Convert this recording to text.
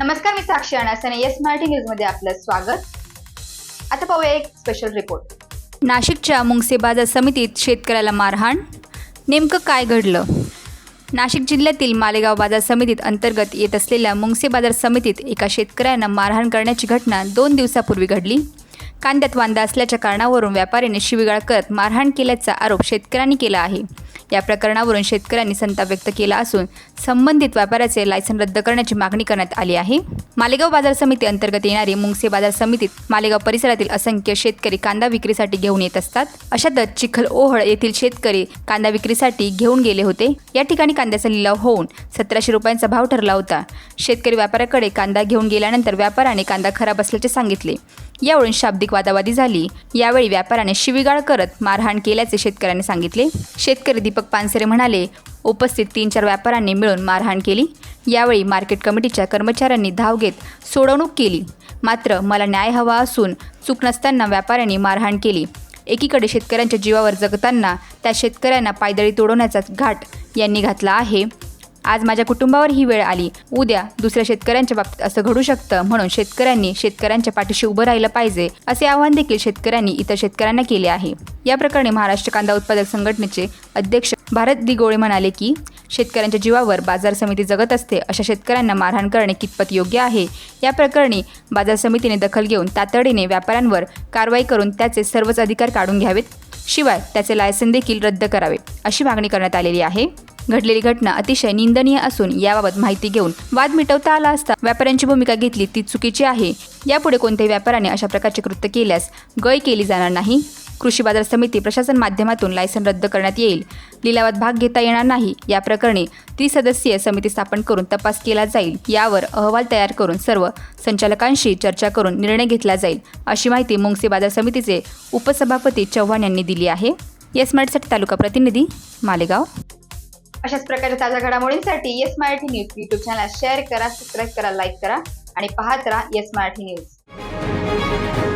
नमस्कार, मी साक्षी अनासने. येस मराठी न्यूजमध्ये आपलं स्वागत. आता पाहूया एक स्पेशल रिपोर्ट. नाशिकच्या मुंगसे बाजार समितीत शेतकऱ्याला मारहाण, नेमकं काय घडलं? नाशिक जिल्ह्यातील मालेगाव बाजार समितीत अंतर्गत येत असलेल्या मुंगसे बाजार समितीत एका शेतकऱ्यांना मारहाण करण्याची घटना 2 दिवसापूर्वी घडली. कांद्यात वांदा असल्याच्या कारणावरून व्यापाऱ्याने शिवीगाळ करत मारहाण केल्याचा आरोप शेतकऱ्यांनी केला आहे. या प्रकरणावरून शेतकऱ्यांनी संताप व्यक्त केला असून संबंधित व्यापाऱ्याचे लायसन रद्द करण्याची मागणी करण्यात आली आहे. मालेगाव बाजार समिती अंतर्गत येणारी मुंगसे बाजार समितीत मालेगाव परिसरातील असंख्य शेतकरी कांदा विक्रीसाठी घेऊन येत असतात. अशातच चिखल ओहळ येथील शेतकरी कांदा विक्रीसाठी घेऊन गेले होते. या ठिकाणी कांद्याचा लिलाव होऊन 1700 रुपयांचा भाव ठरला होता. शेतकरी व्यापाऱ्याकडे कांदा घेऊन गेल्यानंतर व्यापाऱ्याने कांदा खराब असल्याचे सांगितले. यावरून शाब्दिक वादावादी झाली. यावेळी व्यापाऱ्याने शिवीगाळ करत मारहाण केल्याचे शेतकऱ्यांनी सांगितले. शेतकरी दीपक पानसरे म्हणाले, उपस्थित 3-4 व्यापाऱ्यांनी मिळून मारहाण केली. यावेळी मार्केट कमिटीच्या कर्मचाऱ्यांनी धाव घेत सोडवणूक केली. मात्र मला न्याय हवा असून चूक नसताना व्यापाऱ्यांनी मारहाण केली. एकीकडे शेतकऱ्यांच्या जीवावर जगताना त्या शेतकऱ्यांना पायदळी तोडवण्याचा घाट यांनी घातला आहे. आज माझ्या कुटुंबावर ही वेळ आली, उद्या दुसऱ्या शेतकऱ्यांच्या बाबतीत असं घडू शकतं. म्हणून शेतकऱ्यांनी शेतकऱ्यांच्या पाठीशी उभं राहिलं पाहिजे, असे आवाहन देखील शेतकऱ्यांनी इतर शेतकऱ्यांना केले आहे. या प्रकरणी महाराष्ट्र कांदा उत्पादक संघटनेचे अध्यक्ष भारत दिगोळे म्हणाले की शेतकऱ्यांच्या जीवावर बाजार समिती जगत असते. अशा शेतकऱ्यांना मारहाण करणे कितपत योग्य आहे? या प्रकरणी बाजार समितीने दखल घेऊन तातडीने व्यापाऱ्यांवर कारवाई करून त्याचे सर्वच अधिकार काढून घ्यावेत. शिवाय त्याचे लायसन देखील रद्द करावे, अशी मागणी करण्यात आलेली आहे. घडलेली घटना अतिशय निंदनीय असून याबाबत माहिती घेऊन वाद मिटवता आला असता व्यापाऱ्यांची भूमिका घेतली ती चुकीची आहे. यापुढे कोणत्याही व्यापाऱ्याने अशा प्रकारचे कृत्य केल्यास गय केली जाणार नाही. कृषी बाजार समिती प्रशासन माध्यमातून लायसन रद्द करण्यात येईल. लिलावात भाग घेता येणार नाही. या प्रकरणी 30 सदस्यीय समिती स्थापन करून तपास केला जाईल. यावर अहवाल तयार करून सर्व संचालकांशी चर्चा करून निर्णय घेतला जाईल, अशी माहिती मुंगसे बाजार समितीचे उपसभापती चव्हाण यांनी दिली आहे. येस मराठीसाठी तालुका प्रतिनिधी, मालेगाव. अशाच प्रकारच्या ताज्या घडामोडींसाठी yes Marathi news YouTube channel share करा, सबस्क्राईब करा, लाईक करा आणि पाहत राहा येस मराठी न्यूज.